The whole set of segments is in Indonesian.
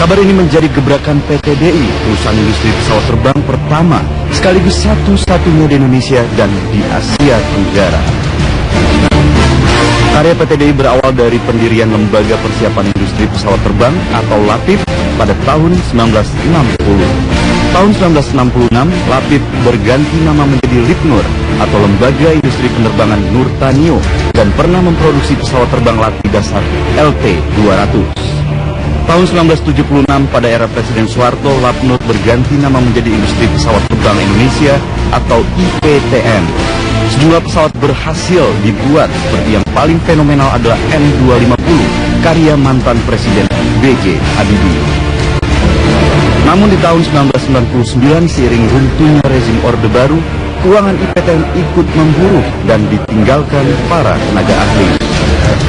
Kabar ini menjadi gebrakan PT DI, perusahaan industri pesawat terbang pertama sekaligus satu-satunya di Indonesia dan di Asia Tenggara. Karya PT DI berawal dari pendirian Lembaga Persiapan Industri Pesawat Terbang atau LAPIP pada tahun 1960. Tahun 1966, LAPIP berganti nama menjadi Lipnur atau Lembaga Industri Penerbangan Nurtanio dan pernah memproduksi pesawat terbang latih dasar LT-200. Tahun 1976 pada era Presiden Soeharto, Lapnur berganti nama menjadi Industri Pesawat Terbang Indonesia atau IPTN. Sejumlah pesawat berhasil dibuat, seperti yang paling fenomenal adalah N250 karya mantan Presiden B.J. Habibie. Namun di tahun 1999 seiring runtuhnya rezim Orde Baru, keuangan IPTN ikut memburuk dan ditinggalkan para tenaga ahli.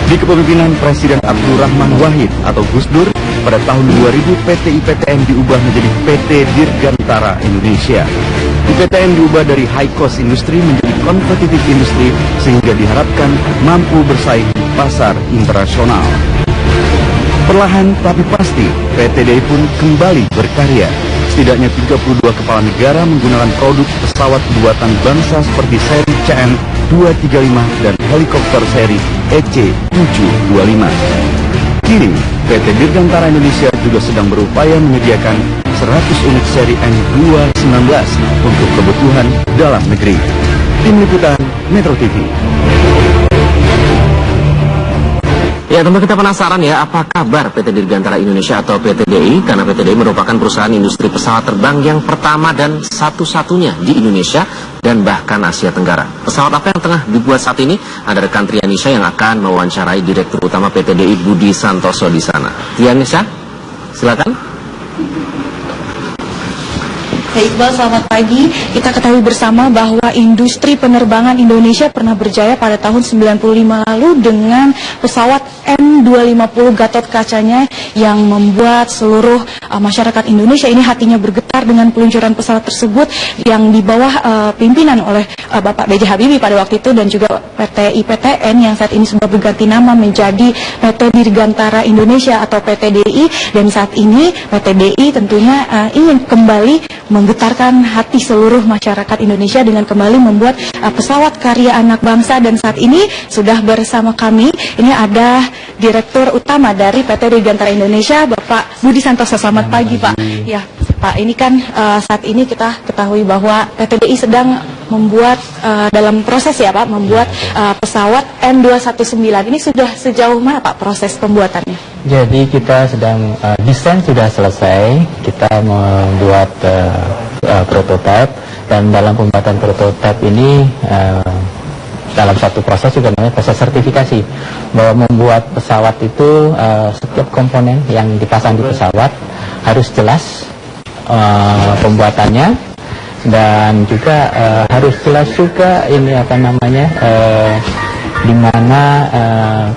Di kepemimpinan Presiden Abdurrahman Wahid atau Gus Dur, pada tahun 2000 PT IPTN diubah menjadi PT Dirgantara Indonesia. IPTN diubah dari high cost industri menjadi competitive industry sehingga diharapkan mampu bersaing di pasar internasional. Perlahan tapi pasti, PT DI pun kembali berkarya. Setidaknya 32 kepala negara menggunakan produk pesawat buatan bangsa seperti seri CN-235 dan helikopter seri EC-725. Kini, PT Dirgantara Indonesia juga sedang berupaya menyediakan 100 unit seri N219 untuk kebutuhan dalam negeri. Tim Liputan Metro TV. Ya, tentu kita penasaran ya, apa kabar PT Dirgantara Indonesia atau PT DI? Karena PT DI merupakan perusahaan industri pesawat terbang yang pertama dan satu-satunya di Indonesia dan bahkan Asia Tenggara. Pesawat apa yang tengah dibuat saat ini? Ada rekan Trianisha yang akan mewawancarai Direktur Utama PT DI Budi Santoso di sana. Trianisha, silakan. Iqbal, selamat pagi. Kita ketahui bersama bahwa industri penerbangan Indonesia pernah berjaya pada tahun 95 lalu dengan pesawat N250 Gatot Kacanya yang membuat seluruh masyarakat Indonesia ini hatinya bergetar dengan peluncuran pesawat tersebut yang di bawah pimpinan oleh Bapak B.J. Habibie pada waktu itu, dan juga PT IPTN yang saat ini sudah berganti nama menjadi PT Dirgantara Indonesia atau PT DI, dan saat ini PT DI tentunya ingin kembali menggetarkan hati seluruh masyarakat Indonesia dengan kembali membuat pesawat karya anak bangsa. Dan saat ini sudah bersama kami, ini ada Direktur Utama dari PT Dirgantara Indonesia, Bapak Budi Santoso. Selamat pagi, Pak. Ya, Pak, ini kan saat ini kita ketahui bahwa PT DI sedang membuat dalam proses ya, Pak, membuat pesawat N219. Ini sudah sejauh mana, Pak, proses pembuatannya? Jadi kita sedang desain sudah selesai, kita membuat prototipe, dan dalam pembuatan prototipe ini dalam satu proses juga namanya proses sertifikasi, bahwa membuat pesawat itu setiap komponen yang dipasang di pesawat harus jelas pembuatannya, dan juga harus jelas juga ini apa namanya di mana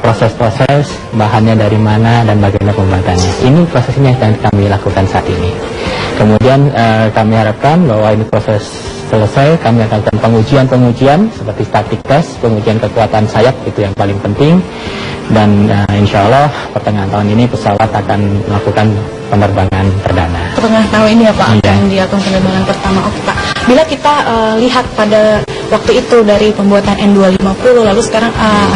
proses-proses bahannya dari mana dan bagaimana pembuatannya. Ini prosesnya yang kami lakukan saat ini. Kemudian kami harapkan bahwa ini proses selesai, kami akan lakukan pengujian seperti static test, pengujian kekuatan sayap, itu yang paling penting, dan insya Allah pertengahan tahun ini pesawat akan melakukan penerbangan perdana. Pertengahan tahun ini ya, Pak, akan dilakukan penerbangan pertama. Oke, Pak. Bila kita lihat pada waktu itu dari pembuatan N250, lalu sekarang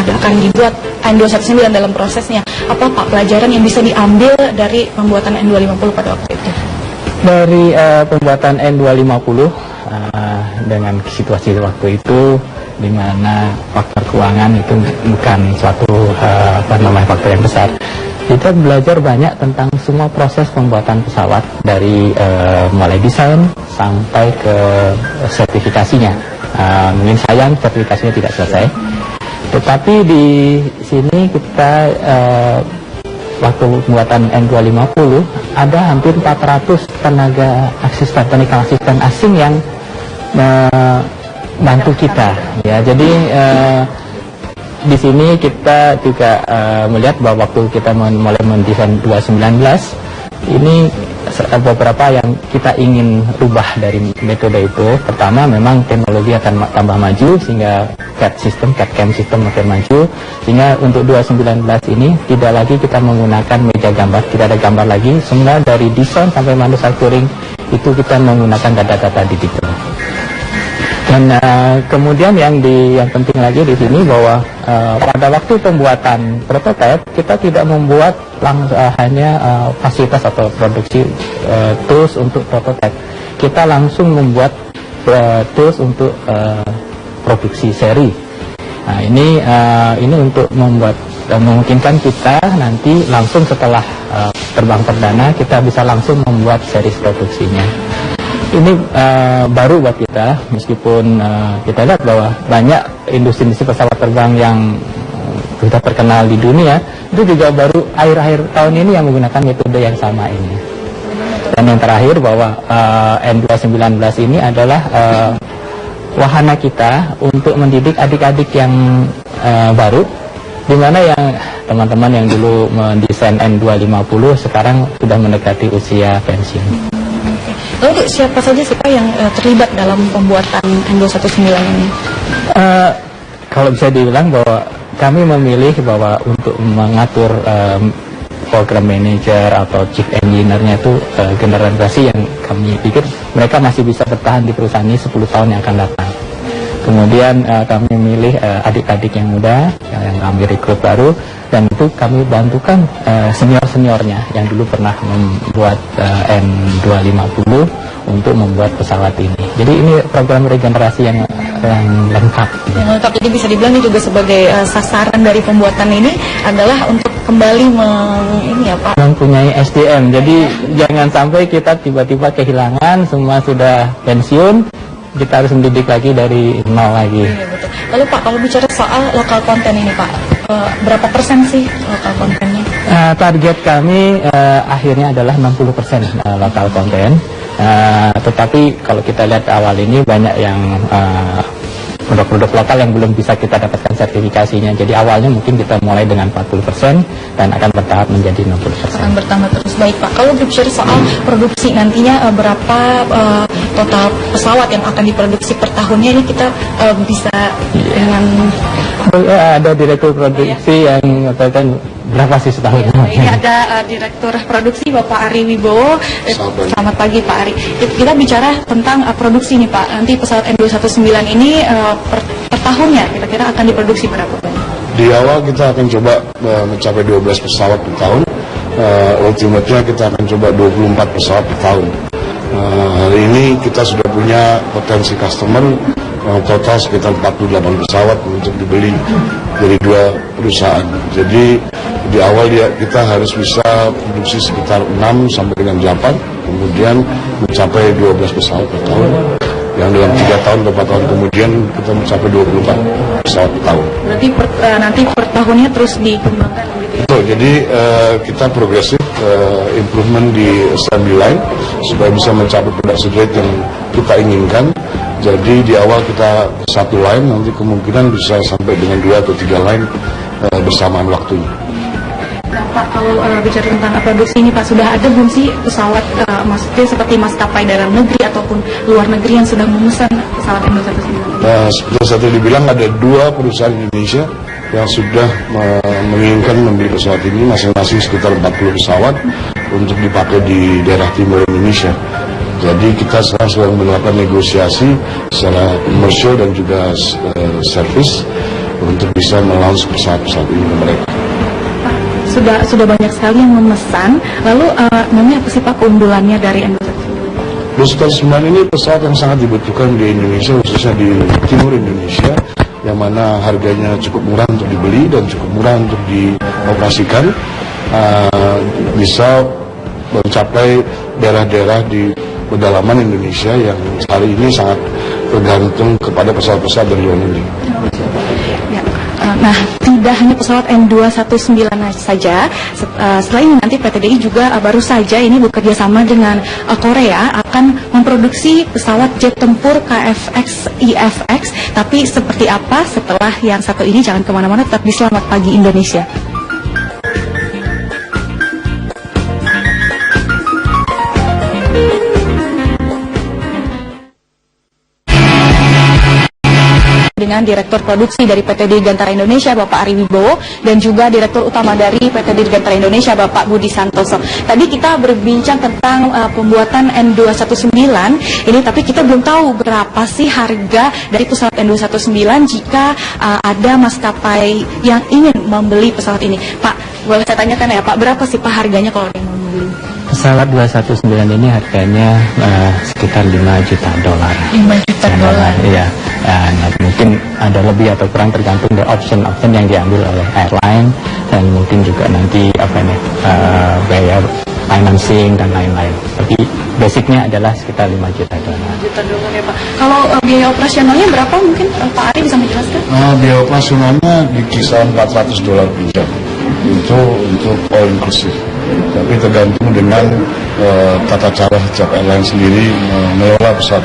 akan dibuat N219 dalam prosesnya, apa, Pak, pelajaran yang bisa diambil dari pembuatan N250 pada waktu itu? Dari pembuatan N250 dengan situasi waktu itu, di mana faktor keuangan itu bukan suatu faktor yang besar. Kita belajar banyak tentang semua proses pembuatan pesawat, dari mulai desain sampai ke sertifikasinya. Mungkin sayang sertifikasinya tidak selesai, tetapi di sini kita waktu pembuatan N250 ada hampir 400 tenaga asisten, technical asisten asing yang bantu kita, ya. Jadi di sini kita juga melihat bahwa waktu kita mulai mendesain 219 ini beberapa yang kita ingin rubah dari metode itu. Pertama, memang teknologi akan tambah maju sehingga CAD/CAM sistem makin maju, sehingga untuk 2019 ini tidak lagi kita menggunakan meja gambar, tidak ada gambar lagi, semua dari desain sampai manufacturing itu kita menggunakan data-data digital. Dan kemudian yang penting lagi di sini bahwa pada waktu pembuatan prototipe kita tidak membuat hanya fasilitas atau produksi tools untuk prototipe. Kita langsung membuat tools untuk produksi seri. Nah, ini untuk memungkinkan kita nanti langsung setelah terbang perdana kita bisa langsung membuat seri produksinya. Ini baru buat kita, meskipun kita lihat bahwa banyak industri pesawat terbang yang sudah terkenal di dunia, itu juga baru akhir-akhir tahun ini yang menggunakan metode yang sama ini. Dan yang terakhir bahwa N219 ini adalah wahana kita untuk mendidik adik-adik yang baru, di mana yang teman-teman yang dulu mendesain N250 sekarang sudah mendekati usia pensiun. Lalu siapa saja sih Pak yang terlibat dalam pembuatan N219 ini? Kalau bisa dibilang bahwa kami memilih bahwa untuk mengatur program manager atau chief engineer-nya itu generasi yang kami pikir mereka masih bisa bertahan di perusahaan ini 10 tahun yang akan datang. Kemudian kami memilih adik-adik yang muda yang kami rekrut baru, dan itu kami bantukan senior-seniornya yang dulu pernah membuat N250 untuk membuat pesawat ini. Jadi ini program regenerasi yang lengkap. Yang lengkap, jadi bisa dibilang ini juga sebagai sasaran dari pembuatan ini adalah untuk kembali mempunyai SDM. Jadi jangan sampai kita tiba-tiba kehilangan, semua sudah pensiun, kita harus mendidik lagi dari nol lagi. Iya, betul. Lalu Pak, kalau bicara soal lokal konten ini Pak, berapa persen sih lokal kontennya? Target kami akhirnya adalah 60% lokal konten. Tetapi kalau kita lihat awal ini banyak yang produk-produk lokal yang belum bisa kita dapatkan sertifikasinya. Jadi awalnya mungkin kita mulai dengan 40% dan akan bertahap menjadi 60%. Akan bertambah terus. Baik Pak, kalau bicara soal produksi nantinya berapa total pesawat yang akan diproduksi per tahunnya, ini kita bisa dengan ada direktur produksi yang mengatakan berapa sih setahun? Ini ada Direktur Produksi Bapak Ari Wibowo. Selamat pagi Pak Ari. Kita bicara tentang produksi nih Pak. Nanti pesawat N219 ini per tahunnya kira-kira akan diproduksi berapa banyak? Di awal kita akan coba mencapai 12 pesawat per tahun. Ultimately kita akan coba 24 pesawat per tahun. Hari ini kita sudah punya potensi customer total sekitar 48 pesawat untuk dibeli dari 2 perusahaan. Jadi di awal kita harus bisa produksi sekitar 6 sampai dengan 8, kemudian mencapai 12 pesawat per tahun. Yang dalam 3 tahun atau 4 tahun kemudian kita mencapai 24 pesawat per tahun. Berarti nanti per tahunnya terus dikembangkan gitu ya? Betul, jadi kita progresif improvement di assembly line supaya bisa mencapai production rate yang kita inginkan. Jadi di awal kita 1 line, nanti kemungkinan bisa sampai dengan 2 atau 3 line bersamaan waktunya. Nah Pak, kalau bicara tentang produksi ini Pak, sudah ada belum sih pesawat maksudnya seperti maskapai dalam negeri ataupun luar negeri yang sudah memesan pesawat N219? Seperti saya tadi dibilang, ada 2 perusahaan Indonesia yang sudah menginginkan membeli pesawat ini, masing-masing sekitar 40 pesawat untuk dipakai di daerah timur Indonesia. Jadi kita sekarang sedang melakukan negosiasi secara komersial dan juga servis untuk bisa melaunch pesawat-pesawat ini ke mereka. Pak, sudah banyak sekali yang memesan. Lalu namanya apa sih Pak keunggulannya dari N219? N219 ini pesawat yang sangat dibutuhkan di Indonesia, khususnya di timur Indonesia, yang mana harganya cukup murah untuk dibeli dan cukup murah untuk dioperasikan. Bisa mencapai daerah-daerah di pedalaman Indonesia yang hari ini sangat tergantung kepada pesawat-pesawat dari luar negeri. Ya. Nah, tidak hanya pesawat N219 saja, setelah ini nanti PT DI juga baru saja ini bekerja sama dengan Korea akan memproduksi pesawat jet tempur KFX IFX. Tapi seperti apa setelah yang satu ini, jangan kemana-mana, tetap di Selamat Pagi Indonesia. dengan Direktur Produksi dari PT Dirgantara Indonesia Bapak Ari Wibowo dan juga Direktur Utama dari PT Dirgantara Indonesia Bapak Budi Santoso. Tadi kita berbincang tentang pembuatan N219 ini, tapi kita belum tahu berapa sih harga dari pesawat N219 jika ada maskapai yang ingin membeli pesawat ini. Pak, boleh saya tanyakan ya Pak, berapa sih Pak harganya kalau ada yang mau membeli? Pesawat 219 ini harganya sekitar 5 juta dolar. 5 juta dolar. Iya. Nah, mungkin ada lebih atau kurang tergantung dari option yang diambil oleh airline, dan mungkin juga nanti biaya financing dan lain-lain. Tapi basicnya adalah sekitar 5 juta dolar. 5 juta dolar ya Pak. Kalau biaya operasionalnya berapa mungkin Pak Ari bisa menjelaskan? Biaya operasionalnya di kisaran $400 per jam. Itu untuk all inclusive. Tapi tergantung dengan tata cara setiap airline sendiri mengelola pesawat.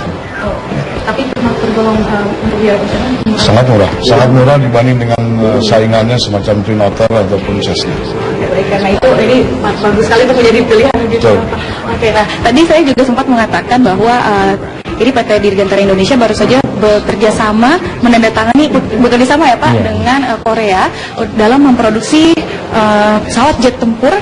Tapi tergolong untuk biaya operasional Sangat murah dibanding dengan saingannya semacam Twin Otter ataupun Cessna. Baik, karena itu ini bagus sekali untuk menjadi pilihan gitu Pak. Oke, nah tadi saya juga sempat mengatakan bahwa ini PT Dirgantara Indonesia baru saja bekerja sama ya Pak dengan Korea dalam memproduksi pesawat jet tempur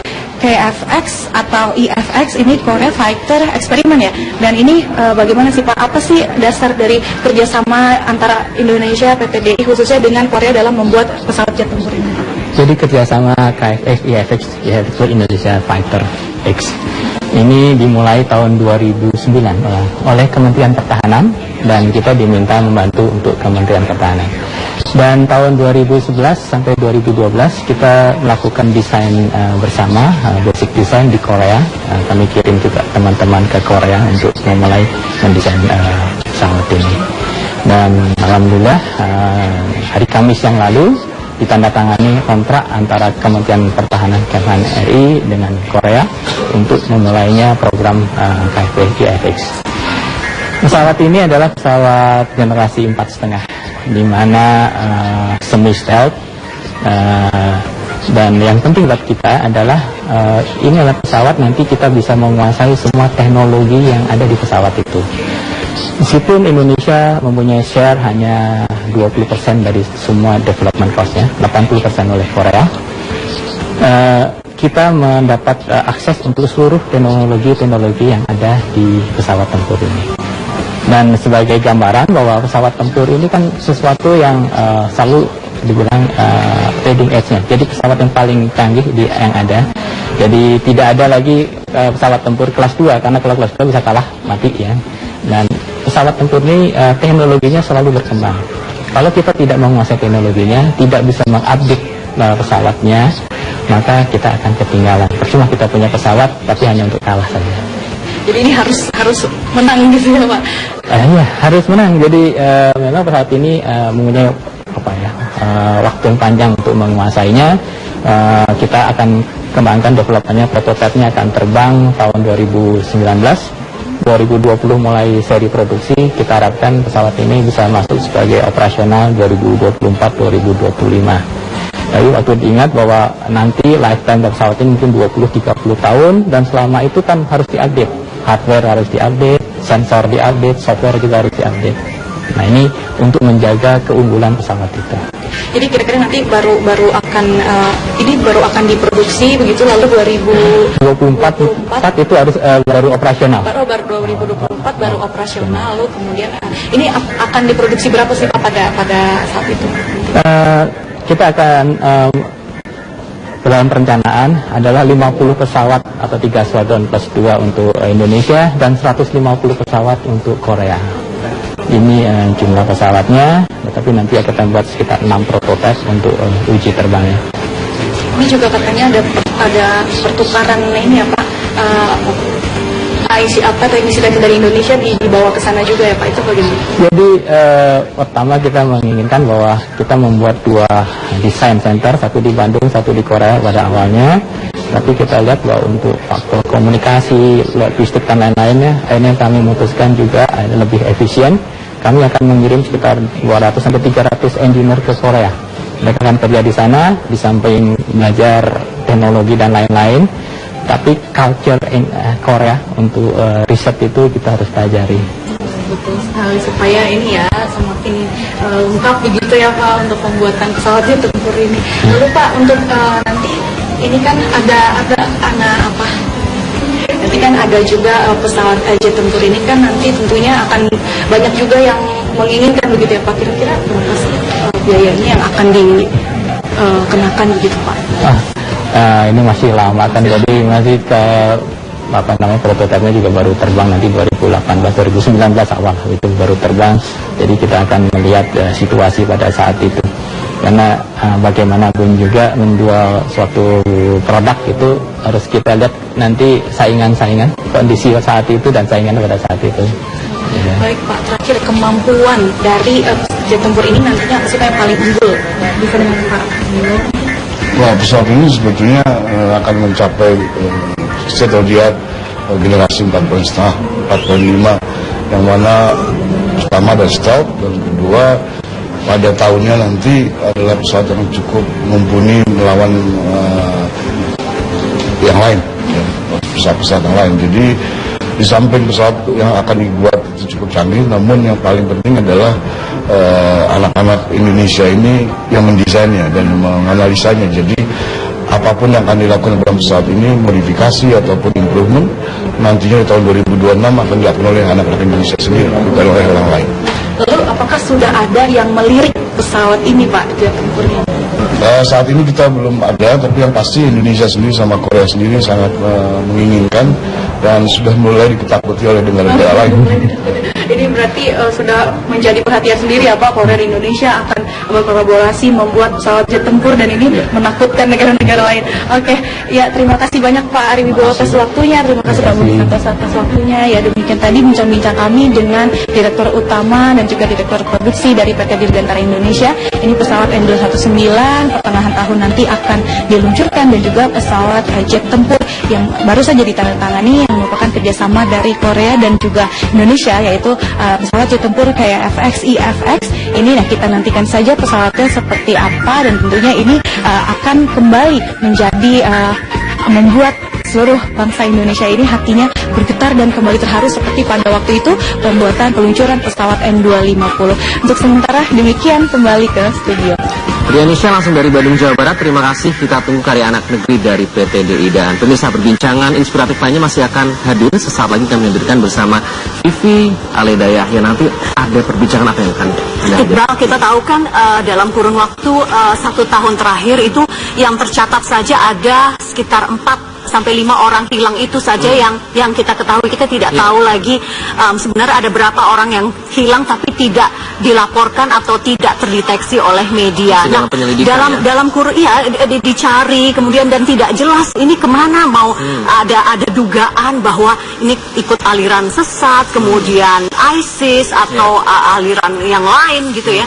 KFX atau EFX, ini Korea Fighter Experiment ya. Dan ini bagaimana sih Pak? Apa sih dasar dari kerjasama antara Indonesia, PTDI khususnya dengan Korea dalam membuat pesawat jet tempur ini? Jadi kerjasama KFX, EFX itu Indonesia Fighter X. Ini dimulai tahun 2009 oleh Kementerian Pertahanan, dan kita diminta membantu untuk Kementerian Pertahanan. Dan tahun 2011 sampai 2012 kita melakukan desain bersama, basic design di Korea. Kami kirim juga teman-teman ke Korea untuk memulai mendesain pesawat ini. Dan alhamdulillah hari Kamis yang lalu ditandatangani kontrak antara Kementerian Pertahanan Kemhan RI dengan Korea untuk memulainya program KFP EFX. Pesawat ini adalah pesawat generasi 4,5, di mana semi stealth, dan yang penting buat kita adalah ini adalah pesawat nanti kita bisa menguasai semua teknologi yang ada di pesawat itu. Meskipun Indonesia mempunyai share hanya 20% dari semua development cost-nya, 80% oleh Korea, kita mendapat akses untuk seluruh teknologi yang ada di pesawat tempur ini. Dan sebagai gambaran bahwa pesawat tempur ini kan sesuatu yang selalu dibilang leading edge-nya. Jadi pesawat yang paling canggih yang ada. Jadi tidak ada lagi pesawat tempur kelas 2, karena kalau kelas 2 bisa kalah mati ya. Dan pesawat tempur ini teknologinya selalu berkembang. Kalau kita tidak menguasai teknologinya, tidak bisa mengupdate pesawatnya, maka kita akan ketinggalan. Percuma kita punya pesawat tapi hanya untuk kalah saja. Jadi ini harus menang gitu ya Pak? Iya, harus menang. Jadi memang pesawat ini mempunyai waktu yang panjang untuk menguasainya. Kita akan kembangkan developernya, prototipenya akan terbang tahun 2019. 2020 mulai seri produksi. Kita harapkan pesawat ini bisa masuk sebagai operasional 2024-2025. Tapi waktu diingat bahwa nanti lifetime pesawat ini mungkin 20-30 tahun, dan selama itu kan harus diupdate. Hardware harus diupdate, sensor diupdate, software juga harus diupdate. Nah ini untuk menjaga keunggulan pesawat itu. Jadi kira-kira nanti baru akan diproduksi begitu, lalu 2024 itu harus baru operasional. Baru 2024 baru operasional, lalu kemudian ini akan diproduksi berapa sih Pak pada saat itu? Kita akan dalam perencanaan adalah 50 pesawat atau 3 squadron plus 2 untuk Indonesia dan 150 pesawat untuk Korea. Ini jumlah pesawatnya, tapi nanti kita buat sekitar 6 prototipe untuk uji terbangnya. Ini juga katanya ada pertukaran ini ya Pak, emisi dari Indonesia dibawa ke sana juga ya Pak, itu bagaimana? Jadi pertama kita menginginkan bahwa kita membuat 2 desain center, satu di Bandung, satu di Korea pada awalnya. Tapi kita lihat bahwa untuk faktor komunikasi, logistik dan lain-lainnya, akhirnya kami memutuskan juga lebih efisien. Kami akan mengirim sekitar 200-300 engineer ke Korea. Mereka akan kerja di sana, di samping belajar teknologi dan lain-lain. Tapi culture in Korea untuk riset itu kita harus pelajari. betul sekali, supaya ini ya semakin lengkap begitu ya Pak untuk pembuatan pesawat jet tempur ini. Lalu Pak, untuk nanti ini kan ada anak apa? Nanti kan ada juga pesawat jet tempur ini kan nanti tentunya akan banyak juga yang menginginkan begitu ya Pak. Kira-kira berapa sih biayanya yang akan dikenakan begitu Pak? Ini masih lama kan, jadi masih ke prototipenya juga baru terbang nanti 2018 2019 awal itu baru terbang. Jadi kita akan melihat situasi pada saat itu, karena bagaimanapun juga menjual suatu produk itu harus kita lihat nanti saingan kondisi saat itu dan saingan pada saat itu. Baik Pak, terakhir kemampuan dari jet tempur ini nantinya apa sih Pak yang paling unggul bisa dengan Pak? Wah, pesawat ini sebetulnya akan mencapai state-of-the-art generasi 4.5, yang mana pertama ada stealth, dan kedua pada tahunnya nanti adalah pesawat yang cukup mumpuni melawan yang lain, pesawat-pesawat yang lain. Jadi di samping pesawat yang akan dibuat itu cukup canggih, namun yang paling penting adalah anak-anak Indonesia ini yang mendesainnya dan menganalisanya. Jadi apapun yang akan dilakukan dalam pesawat ini, modifikasi ataupun improvement, nantinya di tahun 2026 akan dilakukan oleh anak-anak Indonesia sendiri, bukan oleh orang lain. Lalu apakah sudah ada yang melirik pesawat ini Pak, jet tempur ini? Saat ini kita belum ada, tapi yang pasti Indonesia sendiri sama Korea sendiri sangat menginginkan dan sudah mulai diketakuti oleh negara-negara lain. Ini berarti sudah menjadi perhatian sendiri ya Pak, Korea dan Indonesia akan berkolaborasi membuat pesawat jet tempur dan ini menakutkan negara-negara lain. Oke, ya terima kasih banyak Pak Ari Wibowo atas waktunya, terima kasih Pak Budi atas waktunya. Ya demikian tadi bincang-bincang kami dengan Direktur Utama dan juga Direktur Produksi dari PT Dirgantara Indonesia. Ini pesawat N219 pertengahan tahun nanti akan diluncurkan, dan juga pesawat jet tempur yang baru saja ditandatangani yang merupakan kerjasama dari Korea dan juga Indonesia, yaitu pesawat jet tempur kayak FX, IFX. Ini nah kita nantikan saja pesawatnya seperti apa, dan tentunya ini akan kembali menjadi membuat seluruh bangsa Indonesia ini hatinya bergetar dan kembali terharu seperti pada waktu itu pembuatan peluncuran pesawat N250. Untuk sementara demikian, kembali ke studio. Indonesia langsung dari Bandung, Jawa Barat. Terima kasih. Kita tunggu karya anak negeri dari PT DI. Dan pemirsa, perbincangan inspiratif lainnya masih akan hadir. Sesaat lagi kami hadirkan bersama Vivi Aledayah. Ya, nanti ada perbincangan apa yang akan Anda hadirkan? Iqbal, kita tahu kan dalam kurun waktu 1 tahun terakhir itu yang tercatat saja ada sekitar 4 sampai 5 orang hilang itu saja yang kita ketahui. Kita tidak tahu lagi sebenarnya ada berapa orang yang hilang tapi tidak dilaporkan atau tidak terdeteksi oleh media. Nah, dalam kurun dicari kemudian dan tidak jelas ini kemana, mau ada dugaan bahwa ini ikut aliran sesat, kemudian ISIS atau aliran yang lain gitu ya.